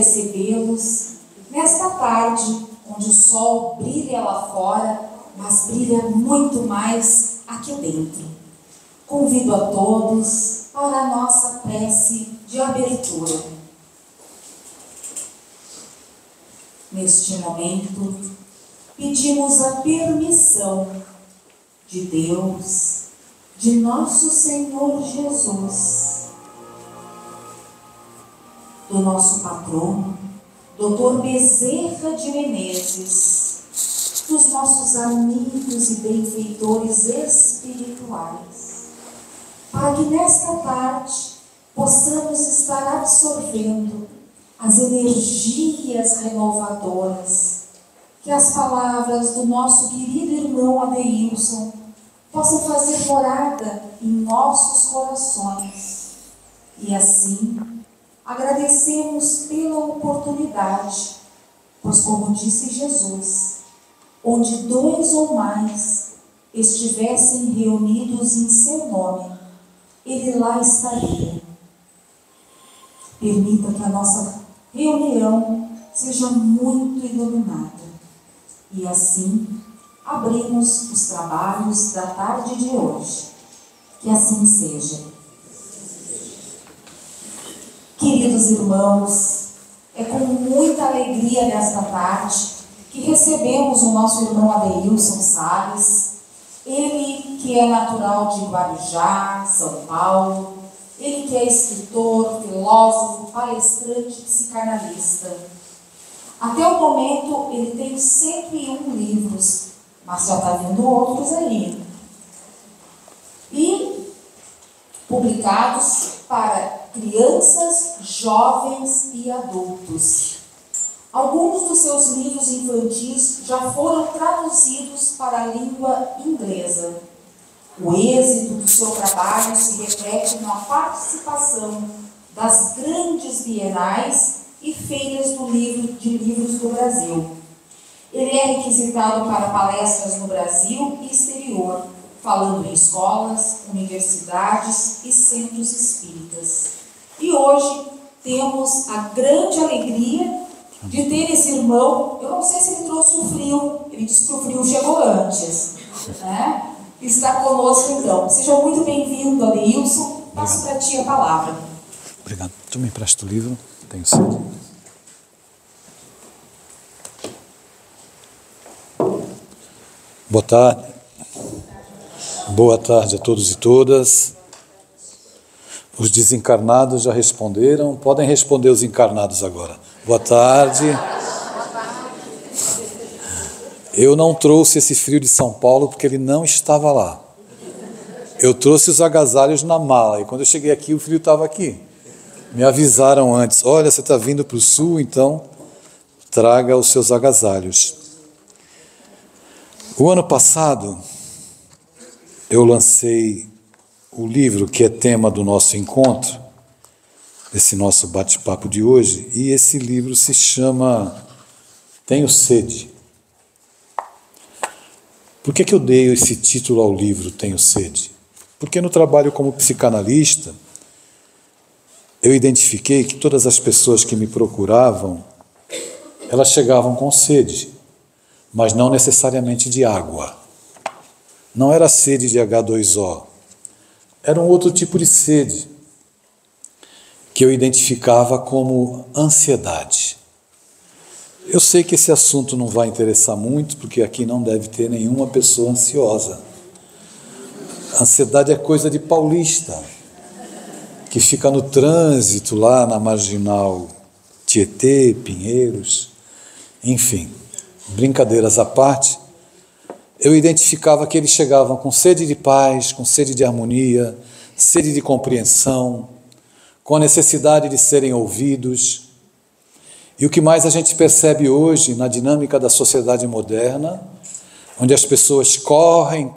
recebê-los nesta tarde, onde o sol brilha lá fora, mas brilha muito mais aqui dentro. Convido a todos para a nossa prece de abertura. Neste momento, pedimos a permissão de Deus, de nosso Senhor Jesus, do nosso patrono, Dr. Bezerra de Menezes, dos nossos amigos e benfeitores espirituais, para que nesta tarde possamos estar absorvendo as energias renovadoras, que as palavras do nosso querido irmão Adeilson possam fazer morada em nossos corações. E assim, agradecemos pela oportunidade, pois como disse Jesus, onde 2 ou mais estivessem reunidos em seu nome, Ele lá estaria. Permita que a nossa reunião seja muito iluminada. E assim, abrimos os trabalhos da tarde de hoje. Que assim seja. Queridos irmãos, é com muita alegria nesta tarde que recebemos o nosso irmão Adeilson Salles, ele que é natural de Guarujá, São Paulo, ele que é escritor, filósofo, palestrante, psicanalista. Até o momento ele tem 101 livros, mas já está vindo outros aí. E publicados para crianças, jovens e adultos. Alguns dos seus livros infantis já foram traduzidos para a língua inglesa. O êxito do seu trabalho se reflete na participação das grandes bienais e feiras de livros do Brasil. Ele é requisitado para palestras no Brasil e exterior, falando em escolas, universidades e centros espíritas. E hoje temos a grande alegria de ter esse irmão. Eu não sei se ele trouxe o frio, ele disse que o frio chegou antes, né? Está conosco então. Seja muito bem-vindo, Adeilson. Passo para ti a palavra. Obrigado. Tu me empresta o livro? Tenho sede. Boa tarde. Boa tarde a todos e todas. Os desencarnados já responderam. Podem responder os encarnados agora. Boa tarde. Eu não trouxe esse frio de São Paulo porque ele não estava lá. Eu trouxe os agasalhos na mala e quando eu cheguei aqui o frio estava aqui. Me avisaram antes, olha, você está vindo para o sul, então traga os seus agasalhos. O ano passado eu lancei o livro que é tema do nosso encontro, desse nosso bate-papo de hoje, e esse livro se chama Tenho Sede. Por que eu dei esse título ao livro Tenho Sede? Porque no trabalho como psicanalista, eu identifiquei que todas as pessoas que me procuravam, elas chegavam com sede, mas não necessariamente de água. Não era sede de H2O, era um outro tipo de sede, que eu identificava como ansiedade. Eu sei que esse assunto não vai interessar muito, porque aqui não deve ter nenhuma pessoa ansiosa. Ansiedade é coisa de paulista, que fica no trânsito lá na Marginal Tietê, Pinheiros, enfim, brincadeiras à parte, eu identificava que eles chegavam com sede de paz, com sede de harmonia, sede de compreensão, com a necessidade de serem ouvidos. E o que mais a gente percebe hoje na dinâmica da sociedade moderna, onde as pessoas correm,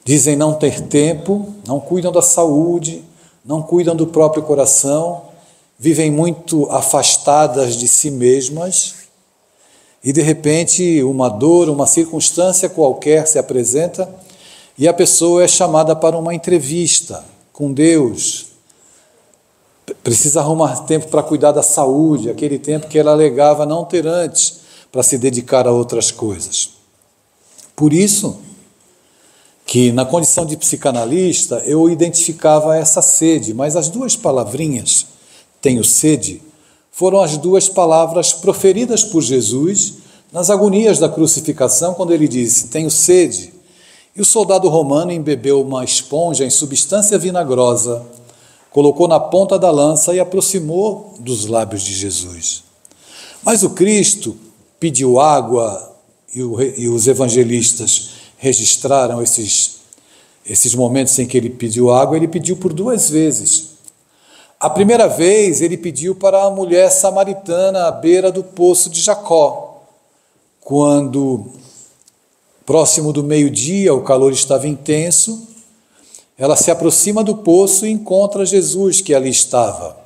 dizem não ter tempo, não cuidam da saúde, não cuidam do próprio coração, vivem muito afastadas de si mesmas e, de repente, uma dor, uma circunstância qualquer se apresenta e a pessoa é chamada para uma entrevista com Deus, precisa arrumar tempo para cuidar da saúde, aquele tempo que ela alegava não ter antes, para se dedicar a outras coisas. Por isso que na condição de psicanalista eu identificava essa sede, mas as duas palavrinhas, tenho sede, foram as duas palavras proferidas por Jesus nas agonias da crucificação, quando ele disse, tenho sede. E o soldado romano embebeu uma esponja em substância vinagrosa, colocou na ponta da lança e aproximou dos lábios de Jesus. Mas o Cristo pediu água, e os evangelistas registraram esses momentos em que ele pediu água, ele pediu por duas vezes. A primeira vez ele pediu para a mulher samaritana à beira do poço de Jacó, quando, próximo do meio-dia, o calor estava intenso, ela se aproxima do poço e encontra Jesus, que ali estava.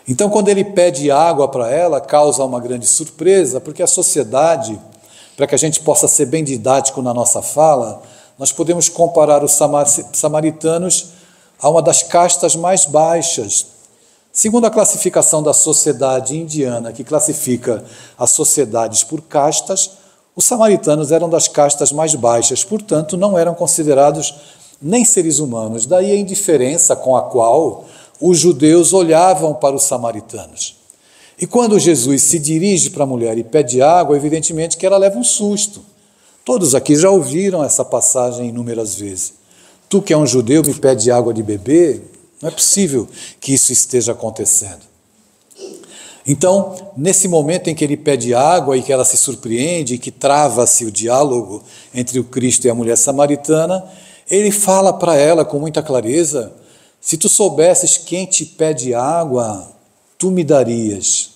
Então, quando ele pede água para ela, causa uma grande surpresa, porque a sociedade, para que a gente possa ser bem didático na nossa fala, nós podemos comparar os samaritanos a uma das castas mais baixas. Segundo a classificação da sociedade indiana, que classifica as sociedades por castas, os samaritanos eram das castas mais baixas, portanto, não eram considerados nem seres humanos. Daí a indiferença com a qual os judeus olhavam para os samaritanos. E quando Jesus se dirige para a mulher e pede água, evidentemente que ela leva um susto. Todos aqui já ouviram essa passagem inúmeras vezes. Tu que é um judeu me pede água de beber? Não é possível que isso esteja acontecendo. Então, nesse momento em que ele pede água e que ela se surpreende, e que trava-se o diálogo entre o Cristo e a mulher samaritana, ele fala para ela com muita clareza, se tu soubesses quem te pede água, tu me darias.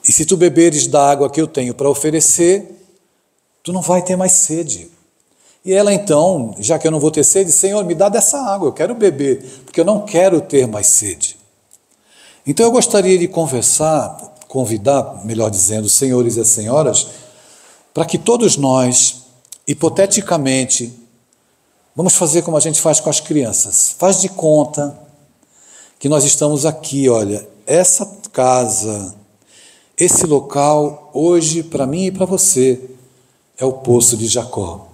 E se tu beberes da água que eu tenho para oferecer, tu não vai ter mais sede. E ela então, já que eu não vou ter sede, Senhor, me dá dessa água, eu quero beber, porque eu não quero ter mais sede. Então eu gostaria de convidar, melhor dizendo, os senhores e as senhoras, para que todos nós, hipoteticamente, vamos fazer como a gente faz com as crianças. Faz de conta que nós estamos aqui, olha, essa casa, esse local, hoje, para mim e para você, é o poço de Jacó.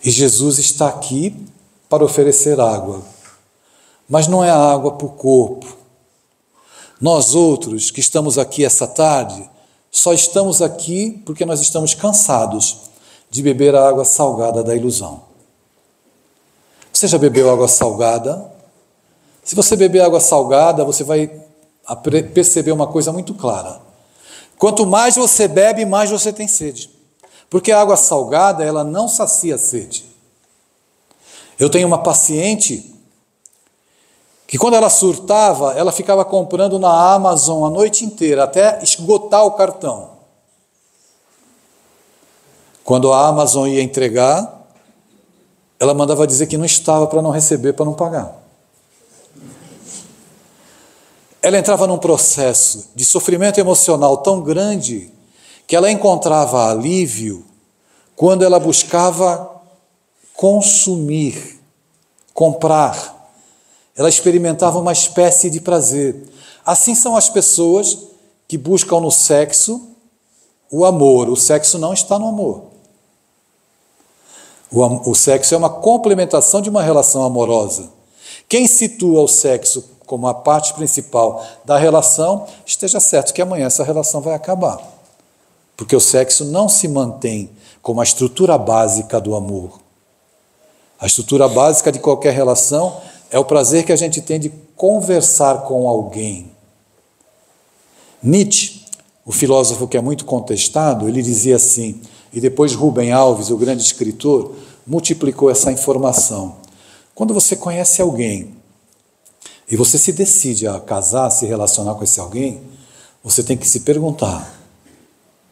E Jesus está aqui para oferecer água, mas não é água para o corpo. Nós outros que estamos aqui essa tarde, só estamos aqui porque nós estamos cansados de beber a água salgada da ilusão. Você já bebeu água salgada? Se você beber água salgada, você vai perceber uma coisa muito clara. Quanto mais você bebe, mais você tem sede. Porque a água salgada, ela não sacia a sede. Eu tenho uma paciente que quando ela surtava, ela ficava comprando na Amazon a noite inteira, até esgotar o cartão. Quando a Amazon ia entregar, ela mandava dizer que não estava para não receber, para não pagar. Ela entrava num processo de sofrimento emocional tão grande que ela encontrava alívio quando ela buscava consumir, comprar. Ela experimentava uma espécie de prazer. Assim são as pessoas que buscam no sexo o amor. O sexo não está no amor. O sexo é uma complementação de uma relação amorosa. Quem situa o sexo como a parte principal da relação, esteja certo que amanhã essa relação vai acabar. Porque o sexo não se mantém como a estrutura básica do amor. A estrutura básica de qualquer relação é o prazer que a gente tem de conversar com alguém. Nietzsche, o filósofo que é muito contestado, ele dizia assim, e depois Rubem Alves, o grande escritor, multiplicou essa informação. Quando você conhece alguém e você se decide a casar, se relacionar com esse alguém, você tem que se perguntar,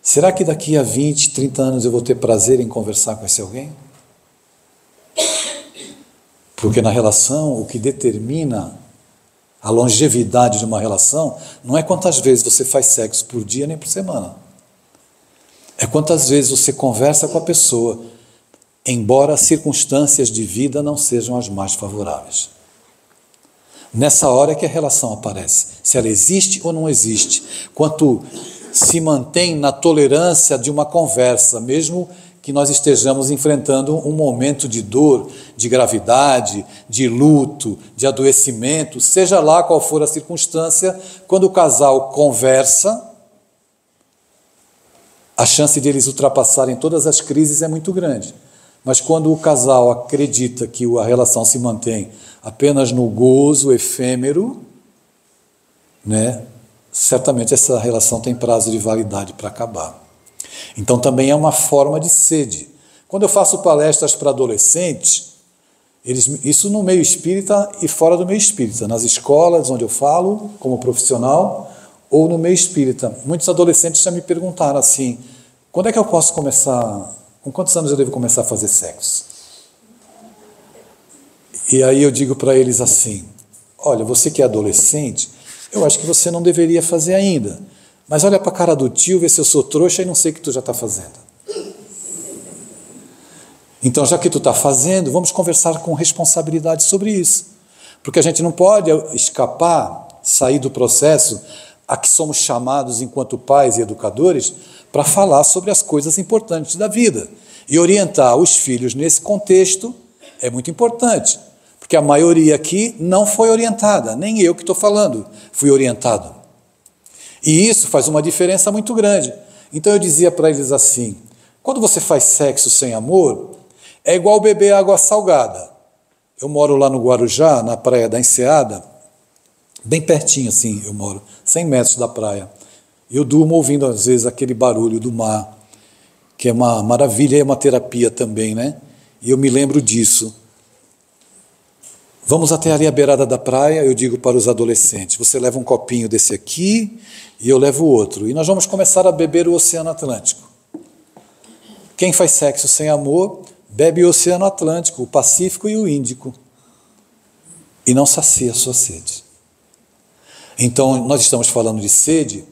será que daqui a 20, 30 anos eu vou ter prazer em conversar com esse alguém? Porque na relação, o que determina a longevidade de uma relação não é quantas vezes você faz sexo por dia nem por semana. É quantas vezes você conversa com a pessoa, embora as circunstâncias de vida não sejam as mais favoráveis. Nessa hora é que a relação aparece, se ela existe ou não existe, quanto se mantém na tolerância de uma conversa, mesmo que nós estejamos enfrentando um momento de dor, de gravidade, de luto, de adoecimento, seja lá qual for a circunstância, quando o casal conversa, a chance de eles ultrapassarem todas as crises é muito grande. Mas quando o casal acredita que a relação se mantém apenas no gozo efêmero, né, certamente essa relação tem prazo de validade para acabar. Então também é uma forma de sede. Quando eu faço palestras para adolescentes, isso no meio espírita e fora do meio espírita, nas escolas onde eu falo como profissional ou no meio espírita, muitos adolescentes já me perguntaram assim, quando é que eu posso começar, com quantos anos eu devo começar a fazer sexo? E aí eu digo para eles assim, olha, você que é adolescente, eu acho que você não deveria fazer ainda, mas olha para a cara do tio, vê se eu sou trouxa e não sei o que tu já está fazendo. Então, já que tu está fazendo, vamos conversar com responsabilidade sobre isso. Porque a gente não pode escapar, sair do processo a que somos chamados enquanto pais e educadores para falar sobre as coisas importantes da vida. E orientar os filhos nesse contexto é muito importante. Porque a maioria aqui não foi orientada, nem eu que estou falando, fui orientado. E isso faz uma diferença muito grande. Então eu dizia para eles assim, quando você faz sexo sem amor, é igual beber água salgada. Eu moro lá no Guarujá, na praia da Enseada, bem pertinho assim, eu moro, 100 metros da praia. Eu durmo ouvindo às vezes aquele barulho do mar, que é uma maravilha e é uma terapia também, né? E eu me lembro disso. Vamos até ali à beirada da praia, eu digo para os adolescentes, você leva um copinho desse aqui e eu levo o outro. E nós vamos começar a beber o Oceano Atlântico. Quem faz sexo sem amor, bebe o Oceano Atlântico, o Pacífico e o Índico. E não sacia a sua sede. Então, nós estamos falando de sede,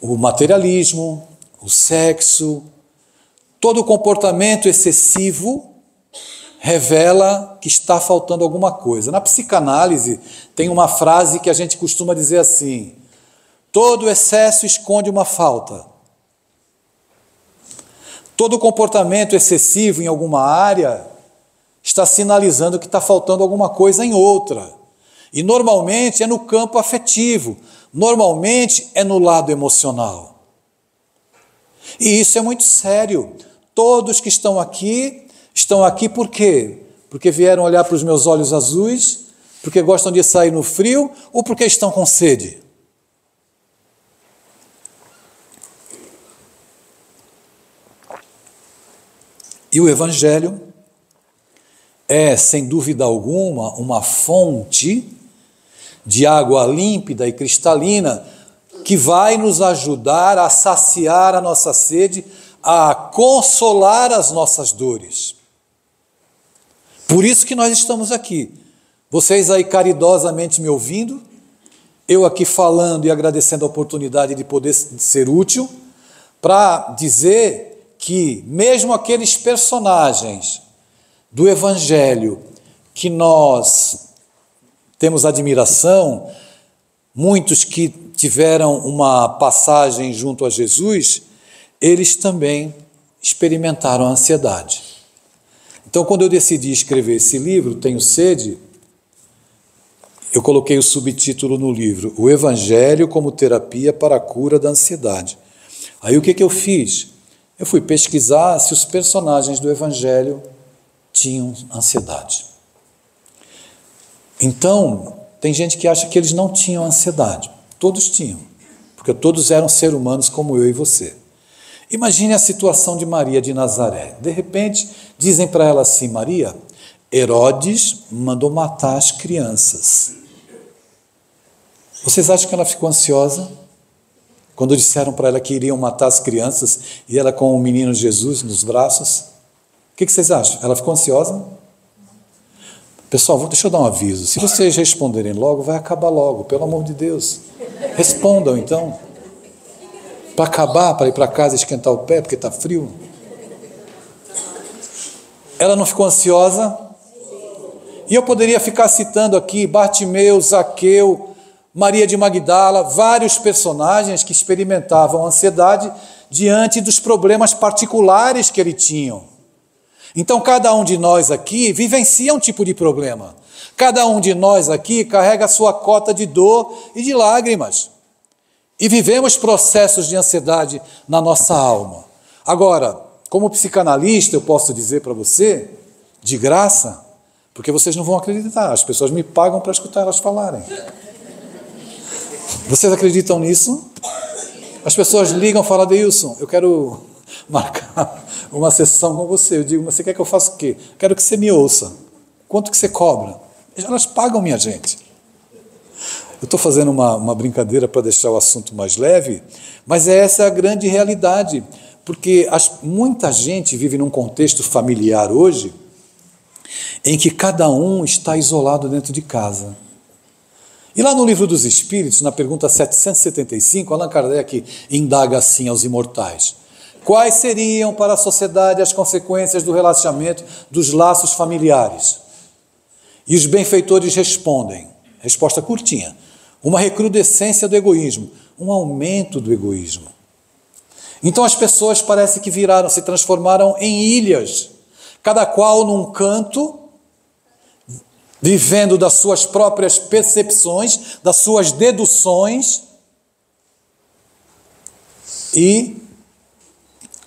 o materialismo, o sexo, todo o comportamento excessivo revela que está faltando alguma coisa. Na psicanálise tem uma frase que a gente costuma dizer assim, todo excesso esconde uma falta. Todo comportamento excessivo em alguma área está sinalizando que está faltando alguma coisa em outra. E normalmente é no campo afetivo, normalmente é no lado emocional. E isso é muito sério. Todos que estão aqui por quê? Porque vieram olhar para os meus olhos azuis, porque gostam de sair no frio ou porque estão com sede? E o Evangelho é, sem dúvida alguma, uma fonte de água límpida e cristalina que vai nos ajudar a saciar a nossa sede, a consolar as nossas dores. Por isso que nós estamos aqui. Vocês aí caridosamente me ouvindo, eu aqui falando e agradecendo a oportunidade de poder ser útil, para dizer que mesmo aqueles personagens do Evangelho que nós temos admiração, muitos que tiveram uma passagem junto a Jesus, eles também experimentaram a ansiedade. Então, quando eu decidi escrever esse livro, Tenho Sede, eu coloquei o subtítulo no livro, O Evangelho como Terapia para a Cura da Ansiedade. Aí o que eu fiz? Eu fui pesquisar se os personagens do Evangelho tinham ansiedade. Então, tem gente que acha que eles não tinham ansiedade. Todos tinham, porque todos eram seres humanos como eu e você. Imagine a situação de Maria de Nazaré. De repente, dizem para ela assim, Maria, Herodes mandou matar as crianças. Vocês acham que ela ficou ansiosa? Quando disseram para ela que iriam matar as crianças e ela com o menino Jesus nos braços? O que vocês acham? Ela ficou ansiosa? Pessoal, deixa eu dar um aviso. Se vocês responderem logo, vai acabar logo, pelo amor de Deus. Respondam, então. Para acabar, para ir para casa e esquentar o pé, porque está frio. Ela não ficou ansiosa? E eu poderia ficar citando aqui Bartimeu, Zaqueu, Maria de Magdala, vários personagens que experimentavam ansiedade diante dos problemas particulares que ele tinham. Então, cada um de nós aqui vivencia um tipo de problema. Cada um de nós aqui carrega a sua cota de dor e de lágrimas. E vivemos processos de ansiedade na nossa alma. Agora, como psicanalista, eu posso dizer para você, de graça, porque vocês não vão acreditar, as pessoas me pagam para escutar elas falarem. Vocês acreditam nisso? As pessoas ligam e falam, Adeilson, eu quero marcar uma sessão com você. Eu digo, mas você quer que eu faça o quê? Quero que você me ouça. Quanto que você cobra? Elas pagam, minha gente. Eu estou fazendo uma brincadeira para deixar o assunto mais leve, mas essa é a grande realidade, porque muita gente vive num contexto familiar hoje em que cada um está isolado dentro de casa. E lá no Livro dos Espíritos, na pergunta 775, Allan Kardec indaga assim aos imortais: quais seriam para a sociedade as consequências do relaxamento dos laços familiares? E os benfeitores respondem, resposta curtinha, uma recrudescência do egoísmo, um aumento do egoísmo. Então as pessoas parece que se transformaram em ilhas, cada qual num canto, vivendo das suas próprias percepções, das suas deduções, e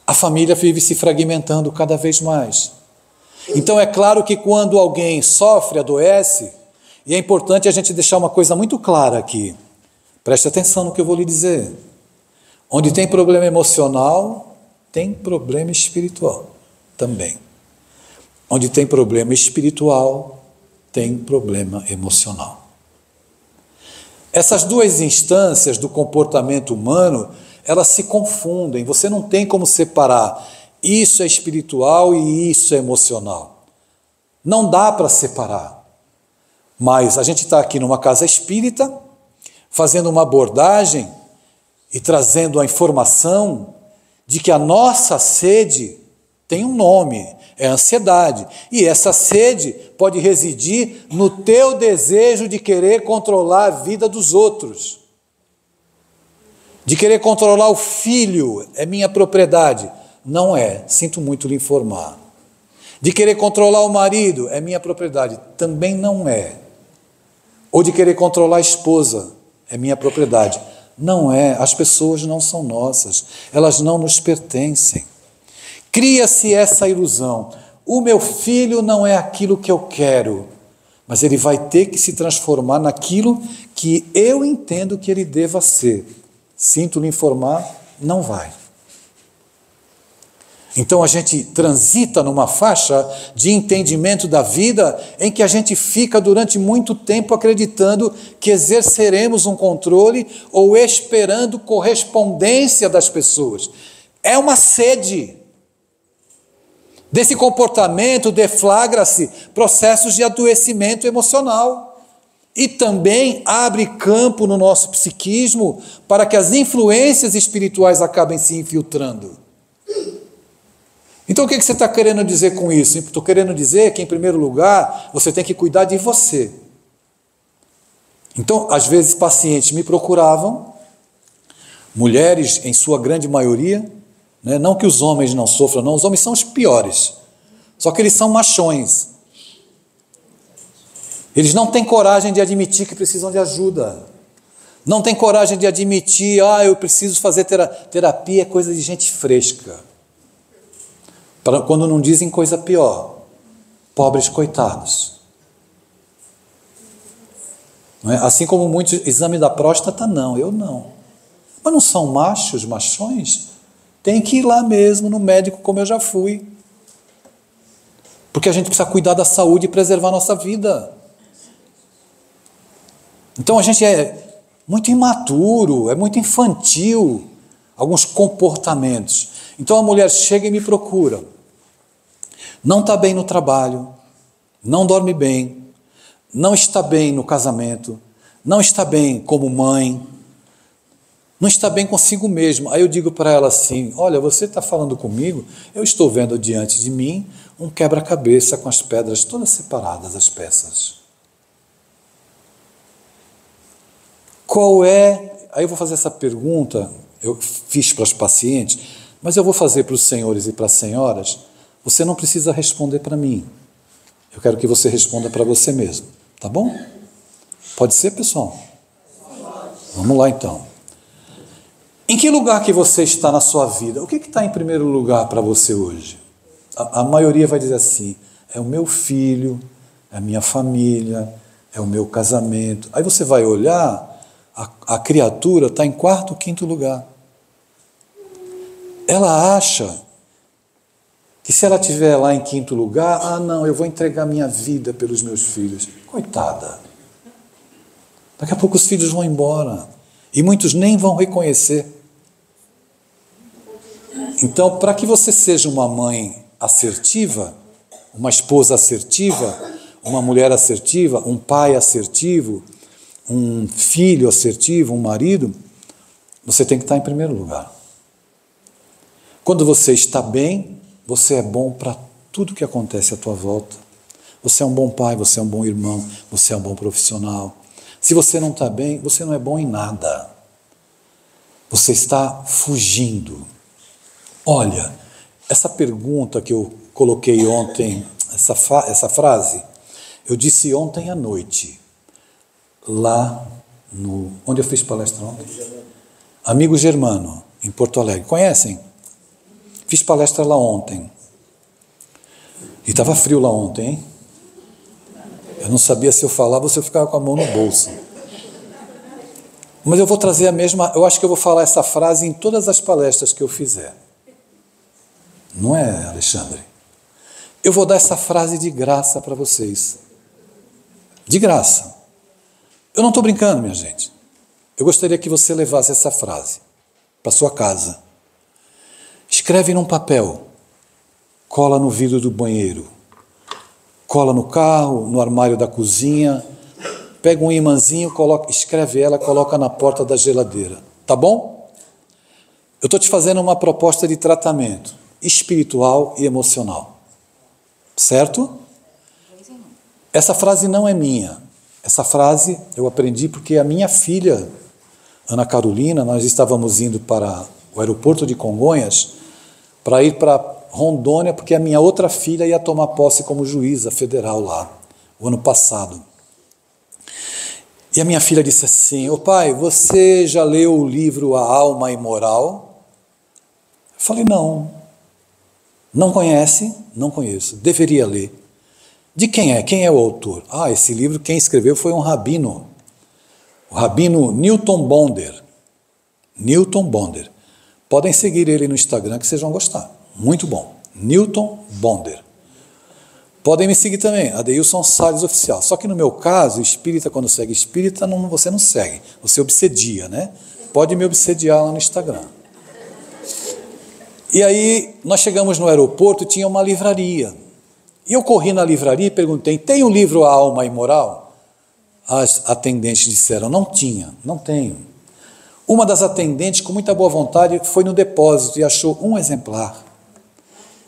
a família vive se fragmentando cada vez mais. Então é claro que quando alguém sofre, adoece, e é importante a gente deixar uma coisa muito clara aqui, preste atenção no que eu vou lhe dizer, onde tem problema emocional, tem problema espiritual também. Onde tem problema espiritual, tem problema emocional. Essas duas instâncias do comportamento humano, elas se confundem, você não tem como separar, isso é espiritual e isso é emocional. Não dá para separar. Mas a gente está aqui numa casa espírita, fazendo uma abordagem e trazendo a informação de que a nossa sede tem um nome, é ansiedade. E essa sede pode residir no teu desejo de querer controlar a vida dos outros. De querer controlar o filho, é minha propriedade. Não é, sinto muito lhe informar. De querer controlar o marido, é minha propriedade. Também não é. Ou de querer controlar a esposa, é minha propriedade. Não é, as pessoas não são nossas, elas não nos pertencem. Cria-se essa ilusão, o meu filho não é aquilo que eu quero, mas ele vai ter que se transformar naquilo que eu entendo que ele deva ser. Sinto lhe informar, não vai. Então a gente transita numa faixa de entendimento da vida em que a gente fica durante muito tempo acreditando que exerceremos um controle ou esperando correspondência das pessoas. É uma sede. Desse comportamento deflagra-se processos de adoecimento emocional e também abre campo no nosso psiquismo para que as influências espirituais acabem se infiltrando. Então o que você está querendo dizer com isso? Estou querendo dizer que, em primeiro lugar, você tem que cuidar de você. Então, às vezes, pacientes me procuravam, mulheres em sua grande maioria, né? Não que os homens não sofram, não, os homens são os piores, só que eles são machões. Eles não têm coragem de admitir que precisam de ajuda, não têm coragem de admitir, eu preciso fazer terapia, é coisa de gente fresca. Quando não dizem coisa pior, pobres coitados. Não é? Assim como muitos, exame da próstata, não, eu não. Mas não são machos, machões? Tem que ir lá mesmo, no médico, como eu já fui. Porque a gente precisa cuidar da saúde e preservar a nossa vida. Então a gente é muito imaturo, é muito infantil, alguns comportamentos. Então a mulher chega e me procura. Não está bem no trabalho, não dorme bem, não está bem no casamento, não está bem como mãe, não está bem consigo mesmo. Aí eu digo para ela assim, olha, você está falando comigo, eu estou vendo diante de mim um quebra-cabeça com as pedras todas separadas, as peças. Qual é... Aí eu vou fazer essa pergunta, eu fiz para os pacientes, mas eu vou fazer para os senhores e para as senhoras. Você não precisa responder para mim. Eu quero que você responda para você mesmo, tá bom? Pode ser, pessoal? Vamos lá, então. Em que lugar que você está na sua vida? O que está em primeiro lugar para você hoje? A maioria vai dizer assim, é o meu filho, é a minha família, é o meu casamento. Aí você vai olhar, a criatura está em quarto, quinto lugar. Ela acha que se ela estiver lá em quinto lugar, não, eu vou entregar minha vida pelos meus filhos. Coitada. Daqui a pouco os filhos vão embora. E muitos nem vão reconhecer. Então, para que você seja uma mãe assertiva, uma esposa assertiva, uma mulher assertiva, um pai assertivo, um filho assertivo, um marido, você tem que estar em primeiro lugar. Quando você está bem, você é bom para tudo que acontece à tua volta. Você é um bom pai, você é um bom irmão, você é um bom profissional. Se você não está bem, você não é bom em nada. Você está fugindo. Olha, essa pergunta que eu coloquei ontem, essa frase, eu disse ontem à noite, lá no... Onde eu fiz palestra ontem? Amigo Germano, em Porto Alegre. Conhecem? Fiz palestra lá ontem. E estava frio lá ontem, hein? Eu não sabia se eu falava ou se eu ficava com a mão no bolso. Mas eu vou trazer a mesma... Eu acho que eu vou falar essa frase em todas as palestras que eu fizer. Não é, Alexandre? Eu vou dar essa frase de graça para vocês. De graça. Eu não estou brincando, minha gente. Eu gostaria que você levasse essa frase para sua casa. Escreve num papel. Cola no vidro do banheiro. Cola no carro, no armário da cozinha. Pega um imãzinho, escreve ela, coloca na porta da geladeira. Tá bom? Eu estou te fazendo uma proposta de tratamento espiritual e emocional. Certo? Essa frase não é minha. Essa frase eu aprendi porque a minha filha, Ana Carolina, nós estávamos indo para o aeroporto de Congonhas para ir para Rondônia, porque a minha outra filha ia tomar posse como juíza federal lá, o ano passado. E a minha filha disse assim, pai, você já leu o livro A Alma Imoral? Eu falei, não. Não conhece? Não conheço. Deveria ler. De quem é? Quem é o autor? Esse livro quem escreveu foi um rabino. O rabino Newton Bonder. Newton Bonder. Podem seguir ele no Instagram que vocês vão gostar. Muito bom. Newton Bonder. Podem me seguir também, Adeilson Salles Oficial. Só que no meu caso, espírita, quando segue espírita, você não segue. Você obsedia, né? Pode me obsediar lá no Instagram. E aí, nós chegamos no aeroporto e tinha uma livraria. E eu corri na livraria e perguntei, tem um livro A Alma Imoral? As atendentes disseram, não tinha, não tenho. Uma das atendentes, com muita boa vontade, foi no depósito e achou um exemplar.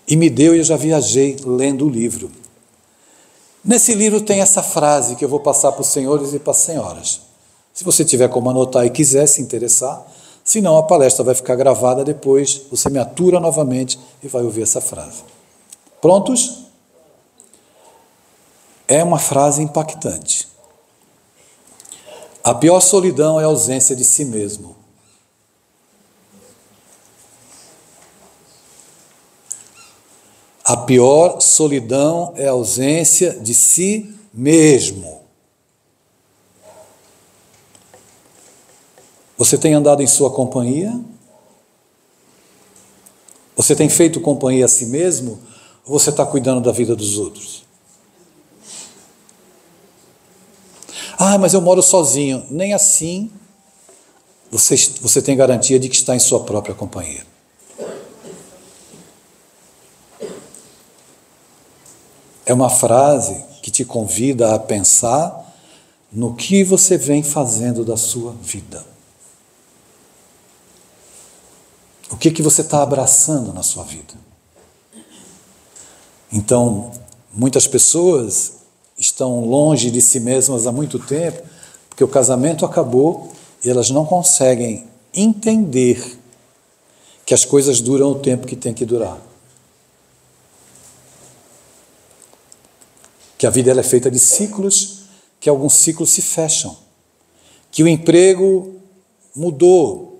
E me deu e eu já viajei lendo o livro. Nesse livro tem essa frase que eu vou passar para os senhores e para as senhoras. Se você tiver como anotar e quiser se interessar, senão a palestra vai ficar gravada depois, você me atura novamente e vai ouvir essa frase. Prontos? É uma frase impactante. A pior solidão é a ausência de si mesmo. A pior solidão é a ausência de si mesmo. Você tem andado em sua companhia? Você tem feito companhia a si mesmo? Ou você está cuidando da vida dos outros? Mas eu moro sozinho. Nem assim você tem garantia de que está em sua própria companhia. É uma frase que te convida a pensar no que você vem fazendo da sua vida. O que você está abraçando na sua vida? Então, muitas pessoas estão longe de si mesmas há muito tempo, porque o casamento acabou e elas não conseguem entender que as coisas duram o tempo que tem que durar. Que a vida ela é feita de ciclos, que alguns ciclos se fecham, que o emprego mudou,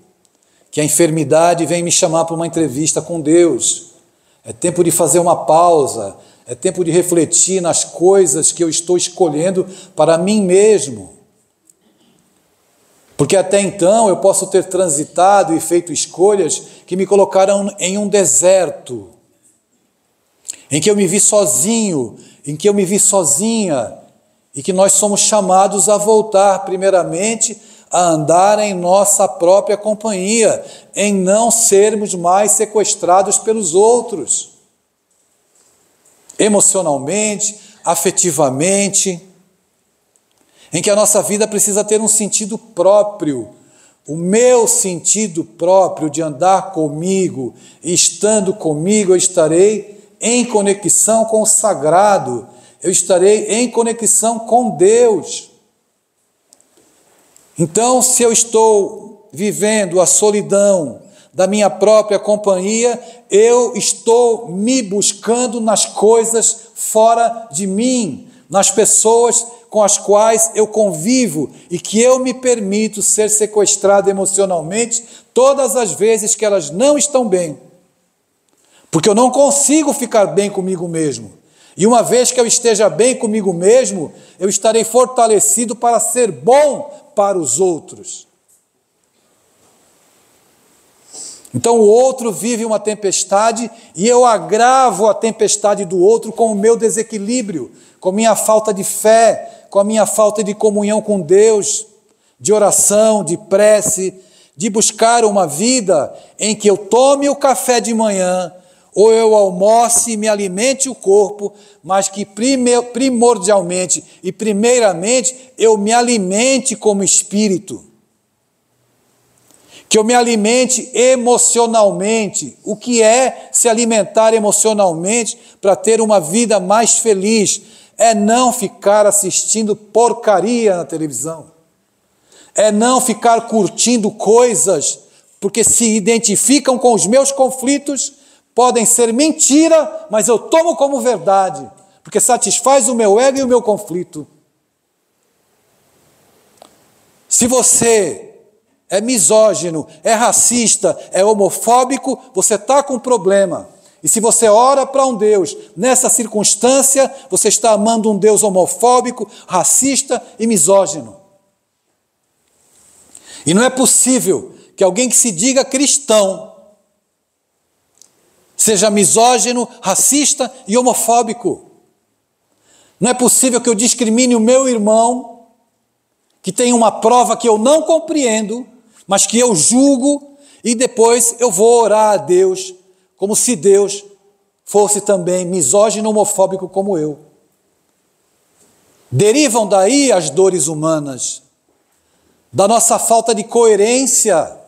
que a enfermidade vem me chamar para uma entrevista com Deus. É tempo de fazer uma pausa, é tempo de refletir nas coisas que eu estou escolhendo para mim mesmo. Porque até então eu posso ter transitado e feito escolhas que me colocaram em um deserto, em que eu me vi sozinho, em que eu me vi sozinha, e que nós somos chamados a voltar, primeiramente, a andar em nossa própria companhia, em não sermos mais sequestrados pelos outros, emocionalmente, afetivamente, em que a nossa vida precisa ter um sentido próprio, o meu sentido próprio de andar comigo, e estando comigo eu estarei em conexão com o sagrado, eu estarei em conexão com Deus. Então, se eu estou vivendo a solidão da minha própria companhia, eu estou me buscando nas coisas fora de mim, nas pessoas com as quais eu convivo e que eu me permito ser sequestrado emocionalmente todas as vezes que elas não estão bem. Porque eu não consigo ficar bem comigo mesmo. E uma vez que eu esteja bem comigo mesmo, eu estarei fortalecido para ser bom para os outros. Então o outro vive uma tempestade e eu agravo a tempestade do outro com o meu desequilíbrio, com a minha falta de fé, com a minha falta de comunhão com Deus, de oração, de prece, de buscar uma vida em que eu tome o café de manhã, ou eu almoce e me alimente o corpo, mas que primordialmente e primeiramente eu me alimente como espírito. Que eu me alimente emocionalmente. O que é se alimentar emocionalmente para ter uma vida mais feliz? É não ficar assistindo porcaria na televisão. É não ficar curtindo coisas, porque se identificam com os meus conflitos. Podem ser mentira, mas eu tomo como verdade, porque satisfaz o meu ego e o meu conflito. Se você é misógino, é racista, é homofóbico, você está com um problema. E se você ora para um Deus, nessa circunstância, você está amando um Deus homofóbico, racista e misógino. E não é possível que alguém que se diga cristão seja misógino, racista e homofóbico. Não é possível que eu discrimine o meu irmão, que tem uma prova que eu não compreendo, mas que eu julgo, e depois eu vou orar a Deus, como se Deus fosse também misógino, homofóbico como eu. Derivam daí as dores humanas, da nossa falta de coerência,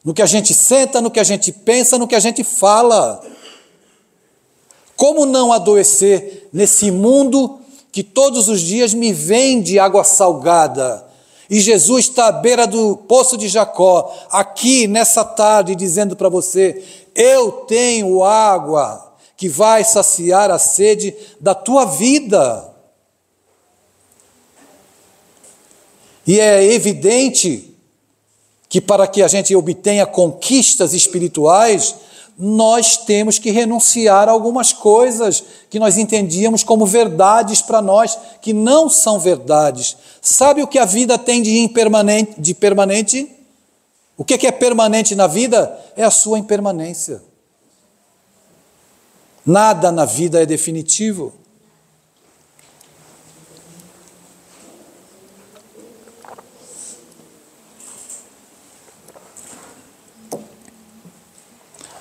no que a gente senta, no que a gente pensa, no que a gente fala. Como não adoecer nesse mundo que todos os dias me vende água salgada? E Jesus está à beira do poço de Jacó, aqui nessa tarde, dizendo para você: eu tenho água que vai saciar a sede da tua vida. E é evidente que para que a gente obtenha conquistas espirituais, nós temos que renunciar a algumas coisas que nós entendíamos como verdades para nós, que não são verdades. Sabe o que a vida tem de permanente? O que é permanente na vida? É a sua impermanência. Nada na vida é definitivo.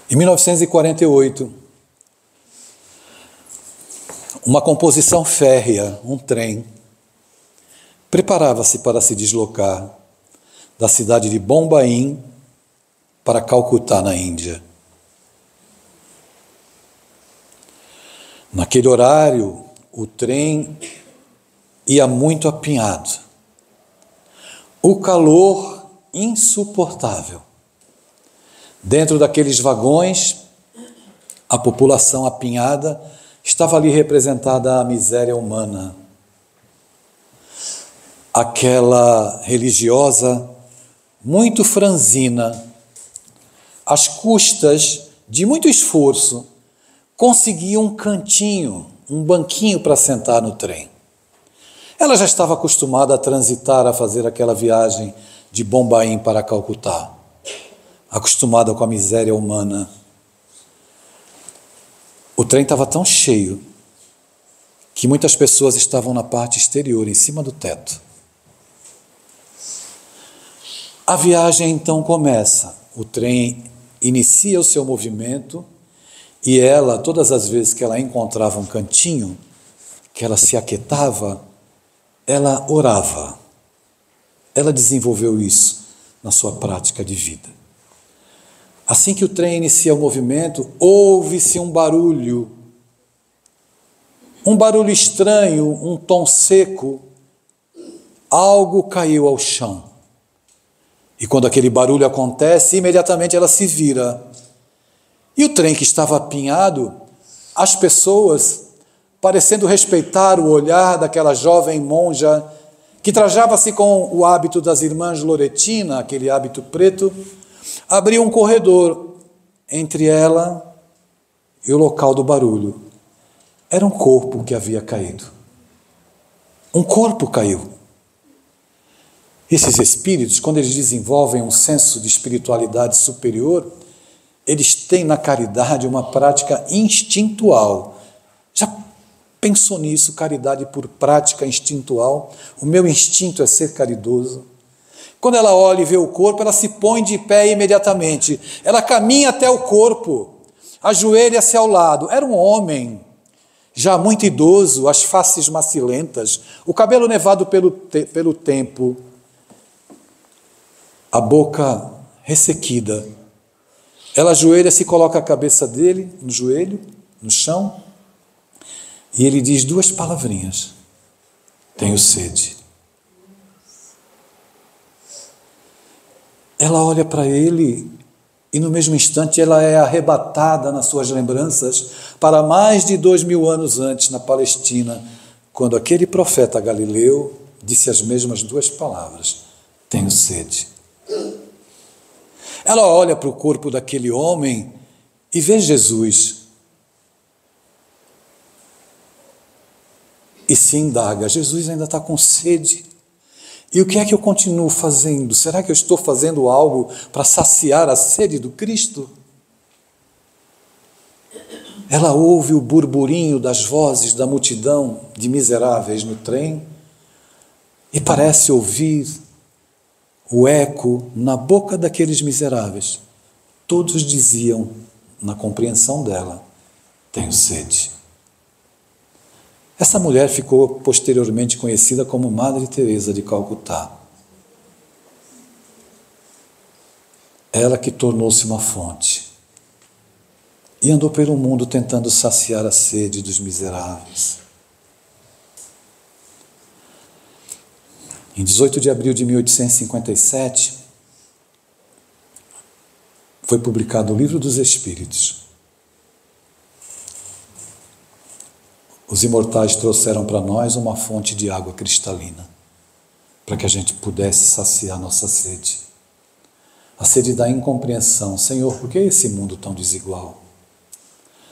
Em 1948, uma composição férrea, um trem, preparava-se para se deslocar da cidade de Bombaim para Calcutá, na Índia. Naquele horário, o trem ia muito apinhado. O calor insuportável. Dentro daqueles vagões, a população apinhada estava ali representada a miséria humana. Aquela religiosa muito franzina, às custas de muito esforço, conseguia um cantinho, um banquinho para sentar no trem. Ela já estava acostumada a transitar, a fazer aquela viagem de Bombaim para Calcutá, acostumada com a miséria humana. O trem estava tão cheio que muitas pessoas estavam na parte exterior, em cima do teto. A viagem então começa. O trem inicia o seu movimento e ela, todas as vezes que ela encontrava um cantinho, que ela se aquietava, ela orava. Ela desenvolveu isso na sua prática de vida. Assim que o trem inicia o movimento, ouve-se um barulho estranho, um tom seco, algo caiu ao chão. E quando aquele barulho acontece, imediatamente ela se vira. E o trem que estava apinhado, as pessoas, parecendo respeitar o olhar daquela jovem monja, que trajava-se com o hábito das irmãs Loretina, aquele hábito preto, abriu um corredor entre ela e o local do barulho. Era um corpo que havia caído. Um corpo caiu. Esses espíritos, quando eles desenvolvem um senso de espiritualidade superior, eles têm na caridade uma prática instintual. Já pensou nisso? Caridade por prática instintual? O meu instinto é ser caridoso. Quando ela olha e vê o corpo, ela se põe de pé imediatamente. Ela caminha até o corpo, ajoelha-se ao lado. Era um homem, já muito idoso, as faces macilentas, o cabelo nevado pelo tempo, a boca ressequida. Ela ajoelha-se e coloca a cabeça dele no joelho, no chão, e ele diz duas palavrinhas: tenho sede. Ela olha para ele e no mesmo instante ela é arrebatada nas suas lembranças para mais de 2000 anos antes, na Palestina, quando aquele profeta Galileu disse as mesmas duas palavras: tenho sede. Ela olha para o corpo daquele homem e vê Jesus. E se indaga: Jesus ainda está com sede? E o que é que eu continuo fazendo? Será que eu estou fazendo algo para saciar a sede do Cristo? Ela ouve o burburinho das vozes da multidão de miseráveis no trem e parece ouvir o eco na boca daqueles miseráveis. Todos diziam, na compreensão dela: tenho sede. Essa mulher ficou posteriormente conhecida como Madre Teresa de Calcutá. Ela que tornou-se uma fonte e andou pelo mundo tentando saciar a sede dos miseráveis. Em 18 de abril de 1857, foi publicado o Livro dos Espíritos. Os imortais trouxeram para nós uma fonte de água cristalina, para que a gente pudesse saciar nossa sede. A sede da incompreensão. Senhor, por que esse mundo tão desigual?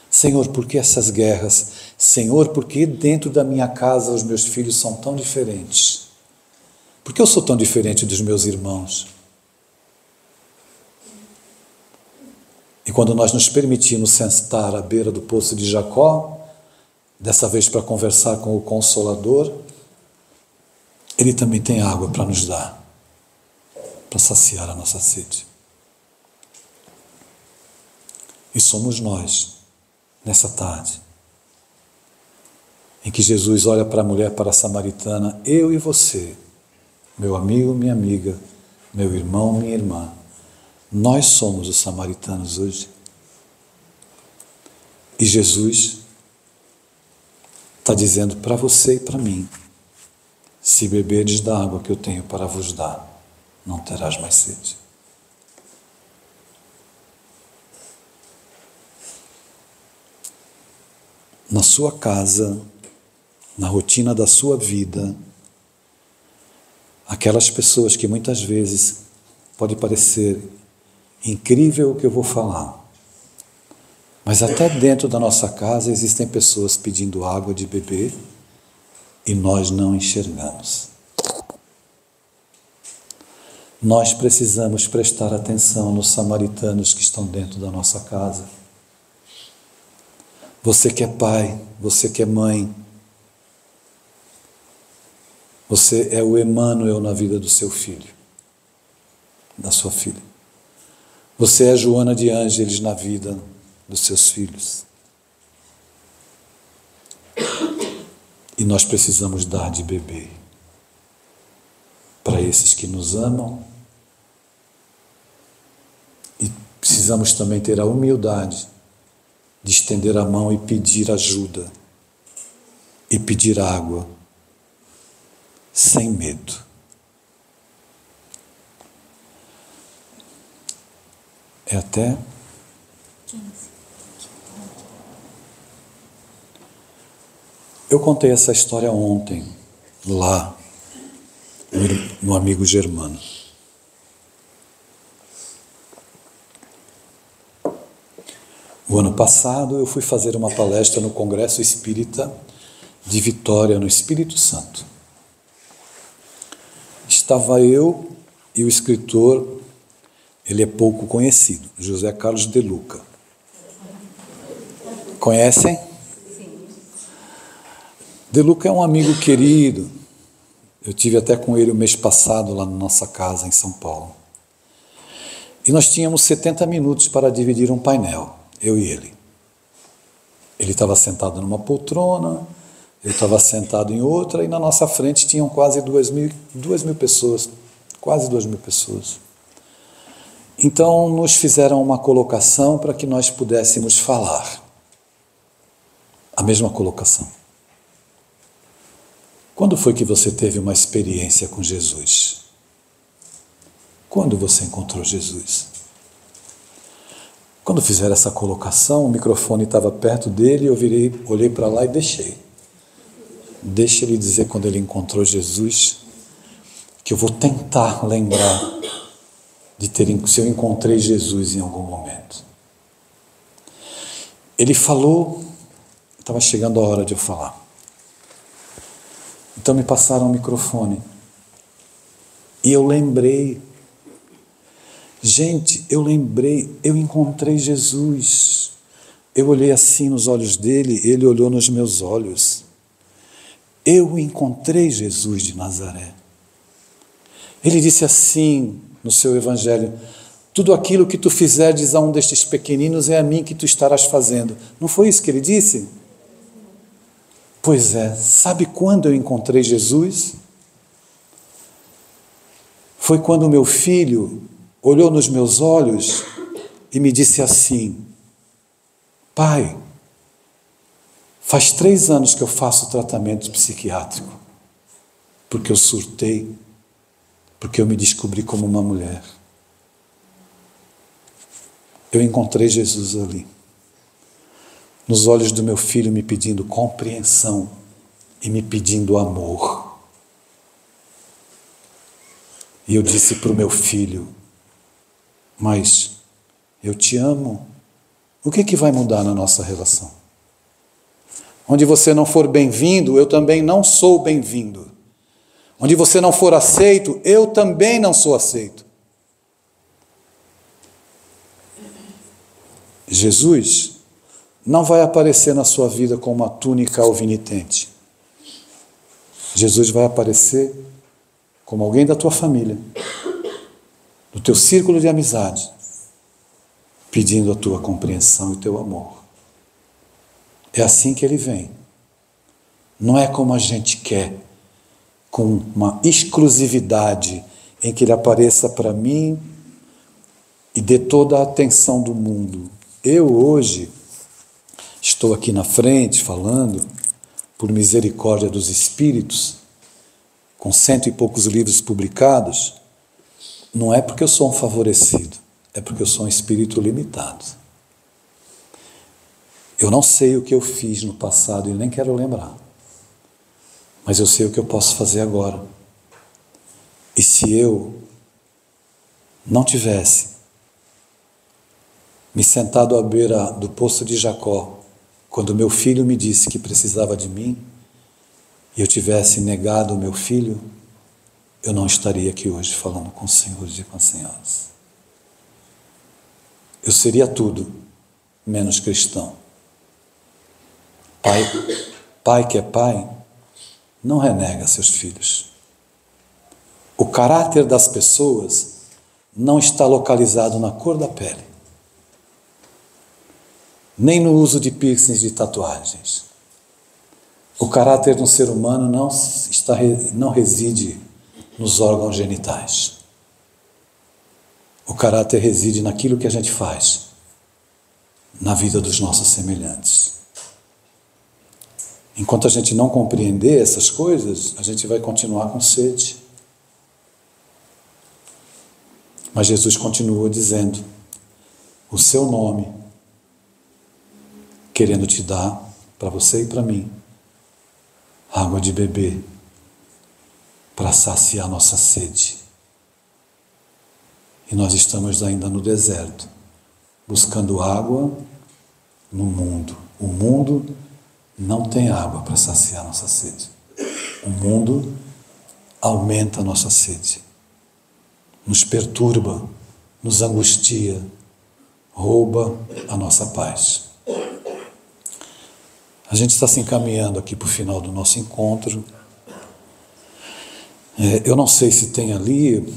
Senhor, por que essas guerras? Senhor, por que dentro da minha casa os meus filhos são tão diferentes? Por que eu sou tão diferente dos meus irmãos? E quando nós nos permitimos sentar à beira do poço de Jacó, dessa vez para conversar com o Consolador, Ele também tem água para nos dar, para saciar a nossa sede. E somos nós, nessa tarde, em que Jesus olha para a mulher, para a samaritana: eu e você, meu amigo, minha amiga, meu irmão, minha irmã, nós somos os samaritanos hoje. E Jesus está dizendo para você e para mim: se beberdes da água que eu tenho para vos dar, não terás mais sede. Na sua casa, na rotina da sua vida, aquelas pessoas que muitas vezes pode parecer incrível o que eu vou falar, mas até dentro da nossa casa existem pessoas pedindo água de beber e nós não enxergamos. Nós precisamos prestar atenção nos samaritanos que estão dentro da nossa casa. Você que é pai, você que é mãe, você é o Emmanuel na vida do seu filho, da sua filha. Você é a Joana de Ângeles na vida dos seus filhos. E nós precisamos dar de beber para esses que nos amam. E precisamos também ter a humildade de estender a mão e pedir ajuda e pedir água, sem medo. É até 15. Eu contei essa história ontem, lá, no amigo Germano. O ano passado eu fui fazer uma palestra no Congresso Espírita de Vitória, no Espírito Santo. Estava eu e o escritor, ele é pouco conhecido, José Carlos de Luca. Conhecem? Sim. De Luca é um amigo querido. Eu tive até com ele o mês passado lá na nossa casa em São Paulo. E nós tínhamos 70 minutos para dividir um painel, eu e ele. Ele estava sentado numa poltrona, eu estava sentado em outra, e na nossa frente tinham quase 2.000 pessoas, quase 2.000 pessoas. Então nos fizeram uma colocação para que nós pudéssemos falar. A mesma colocação. Quando foi que você teve uma experiência com Jesus? Quando você encontrou Jesus? Quando fizeram essa colocação, o microfone estava perto dele, eu olhei para lá e deixei. Deixa ele dizer quando ele encontrou Jesus, que eu vou tentar lembrar se eu encontrei Jesus em algum momento. Ele falou, estava chegando a hora de eu falar. Então me passaram o microfone. E eu lembrei. Gente, eu encontrei Jesus. Eu olhei assim nos olhos dele, ele olhou nos meus olhos. Eu encontrei Jesus de Nazaré. Ele disse assim no seu evangelho: tudo aquilo que tu fizeres a um destes pequeninos é a mim que tu estarás fazendo. Não foi isso que ele disse? Pois é, sabe quando eu encontrei Jesus? Foi quando o meu filho olhou nos meus olhos e me disse assim: pai, faz 3 anos que eu faço tratamento psiquiátrico, porque eu surtei, porque eu me descobri como uma mulher. Eu encontrei Jesus ali, nos olhos do meu filho, me pedindo compreensão e me pedindo amor. E eu disse para o meu filho: mas eu te amo. O que vai mudar na nossa relação? Onde você não for bem-vindo, eu também não sou bem-vindo. Onde você não for aceito, eu também não sou aceito. Jesus não vai aparecer na sua vida com uma túnica alvinitente. Jesus vai aparecer como alguém da tua família, do teu círculo de amizade, pedindo a tua compreensão e o teu amor. É assim que ele vem. Não é como a gente quer, com uma exclusividade em que ele apareça para mim e dê toda a atenção do mundo. Eu hoje estou aqui na frente falando, por misericórdia dos Espíritos, com 100 e poucos livros publicados, não é porque eu sou um favorecido, é porque eu sou um espírito limitado. Eu não sei o que eu fiz no passado e nem quero lembrar, mas eu sei o que eu posso fazer agora. E se eu não tivesse me sentado à beira do poço de Jacó, quando meu filho me disse que precisava de mim, e eu tivesse negado o meu filho, eu não estaria aqui hoje falando com os senhores e com as senhoras. Eu seria tudo, menos cristão. Pai que é pai, não renega seus filhos. O caráter das pessoas não está localizado na cor da pele, nem no uso de piercings de tatuagens. O caráter de um ser humano não reside nos órgãos genitais. O caráter reside naquilo que a gente faz na vida dos nossos semelhantes. Enquanto a gente não compreender essas coisas, a gente vai continuar com sede. Mas Jesus continua dizendo: o seu nome, querendo te dar, para você e para mim, água de beber, para saciar nossa sede. E nós estamos ainda no deserto, buscando água no mundo. O mundo não tem água para saciar nossa sede. O mundo aumenta a nossa sede, nos perturba, nos angustia, rouba a nossa paz. A gente está se encaminhando aqui para o final do nosso encontro. Eu não sei se tem ali,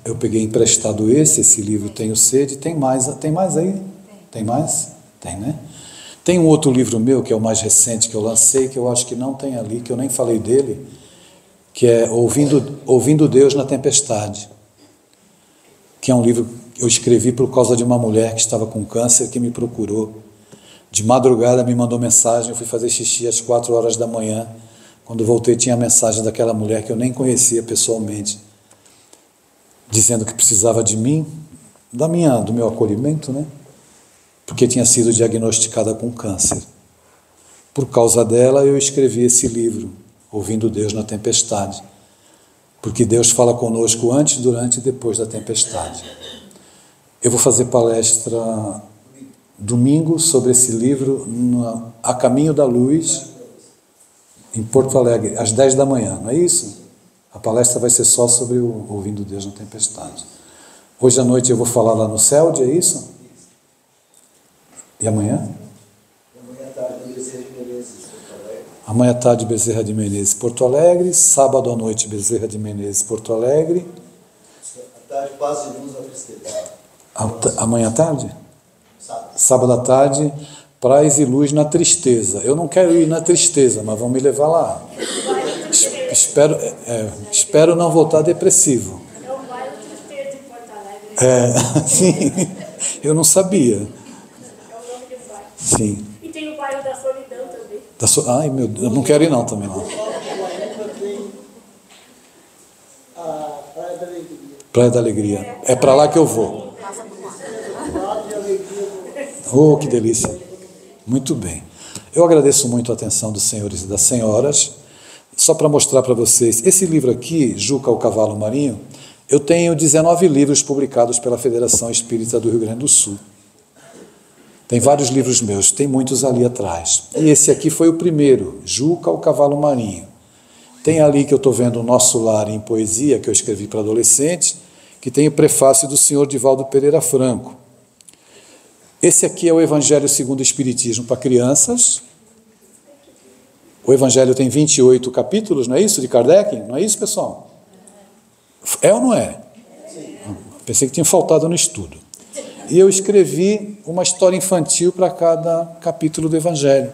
eu peguei emprestado esse livro Tenho Sede. Tem mais aí? Tem mais? Tem, né? Tem um outro livro meu, que é o mais recente que eu lancei, que eu acho que não tem ali, que eu nem falei dele, que é Ouvindo Deus na Tempestade, que é um livro que eu escrevi por causa de uma mulher que estava com câncer, que me procurou. De madrugada me mandou mensagem, eu fui fazer xixi às 4 horas da manhã. Quando voltei tinha a mensagem daquela mulher que eu nem conhecia pessoalmente, dizendo que precisava de mim, do meu acolhimento, né? Porque tinha sido diagnosticada com câncer. Por causa dela eu escrevi esse livro, Ouvindo Deus na Tempestade, porque Deus fala conosco antes, durante e depois da tempestade. Eu vou fazer palestra domingo sobre esse livro A Caminho da Luz, em Porto Alegre, às 10 da manhã, não é isso? A palestra vai ser só sobre o Ouvindo Deus na Tempestade. Hoje à noite eu vou falar lá no CELD, é isso? E amanhã? Amanhã à tarde, Bezerra de Menezes, Porto Alegre. Amanhã à tarde, Bezerra de Menezes, Porto Alegre. Sábado à noite, Bezerra de Menezes, Porto Alegre. À tarde, Paz e Luz à Tristeza. Amanhã à tarde? Sábado. Sábado à tarde, Paz e Luz na Tristeza. Eu não quero ir na tristeza, mas vão me levar lá. Espero não voltar depressivo. É o bairro Tristeza de Porto Alegre. Sim, eu não sabia. É o nome do bairro. Sim. E tem o bairro da Solidão também. Ai, meu Deus, eu não quero ir não também não. Tem a Praia da Alegria. Praia da Alegria. É para lá que eu vou. Oh, que delícia. Muito bem. Eu agradeço muito a atenção dos senhores e das senhoras. Só para mostrar para vocês, esse livro aqui, Juca, o Cavalo Marinho, eu tenho 19 livros publicados pela Federação Espírita do Rio Grande do Sul. Tem vários livros meus, tem muitos ali atrás. E esse aqui foi o primeiro, Juca, o Cavalo Marinho. Tem ali que eu estou vendo o Nosso Lar em Poesia, que eu escrevi para adolescentes, que tem o prefácio do senhor Divaldo Pereira Franco. Esse aqui é o Evangelho segundo o Espiritismo para crianças. O Evangelho tem 28 capítulos, não é isso, de Kardec? Não é isso, pessoal? É ou não é? Pensei que tinha faltado no estudo. E eu escrevi uma história infantil para cada capítulo do Evangelho.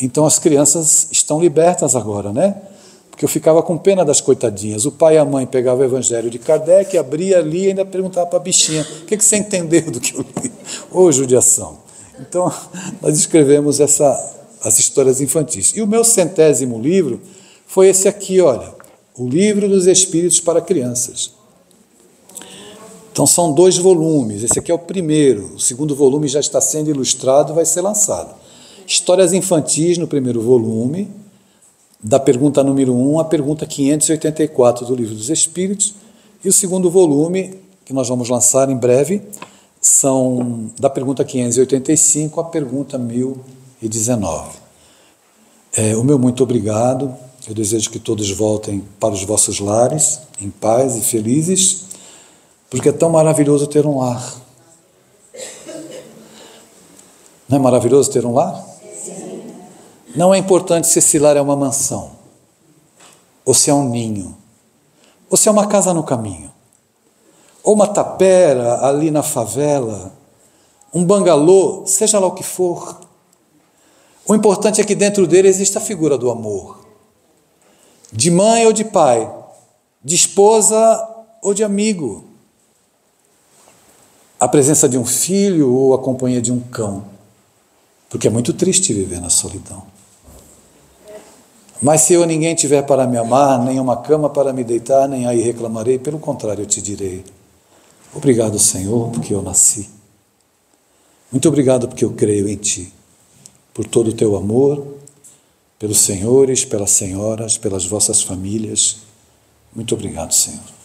Então as crianças estão libertas agora, né? Porque eu ficava com pena das coitadinhas. O pai e a mãe pegavam o Evangelho de Kardec, abria ali e ainda perguntava para a bichinha: o que você entendeu do que eu li? Ô, judiação! Então, nós escrevemos as histórias infantis. E o meu 100º livro foi esse aqui, olha, o Livro dos Espíritos para Crianças. Então são 2 volumes, esse aqui é o primeiro, o segundo volume já está sendo ilustrado, vai ser lançado. Histórias infantis no primeiro volume, da pergunta número 1 à pergunta 584 do Livro dos Espíritos, e o segundo volume, que nós vamos lançar em breve, são da pergunta 585 à pergunta 1019. O meu muito obrigado, eu desejo que todos voltem para os vossos lares, em paz e felizes, porque é tão maravilhoso ter um lar. Não é maravilhoso ter um lar? Sim. Não é importante se esse lar é uma mansão, ou se é um ninho, ou se é uma casa no caminho, ou uma tapera ali na favela, um bangalô, seja lá o que for. O importante é que dentro dele exista a figura do amor, de mãe ou de pai, de esposa ou de amigo, a presença de um filho ou a companhia de um cão, porque é muito triste viver na solidão. Mas se eu ninguém tiver para me amar, nem uma cama para me deitar, nem aí reclamarei, pelo contrário eu te direi, obrigado, Senhor, porque eu nasci. Muito obrigado porque eu creio em Ti, por todo o Teu amor, pelos senhores, pelas senhoras, pelas vossas famílias. Muito obrigado, Senhor.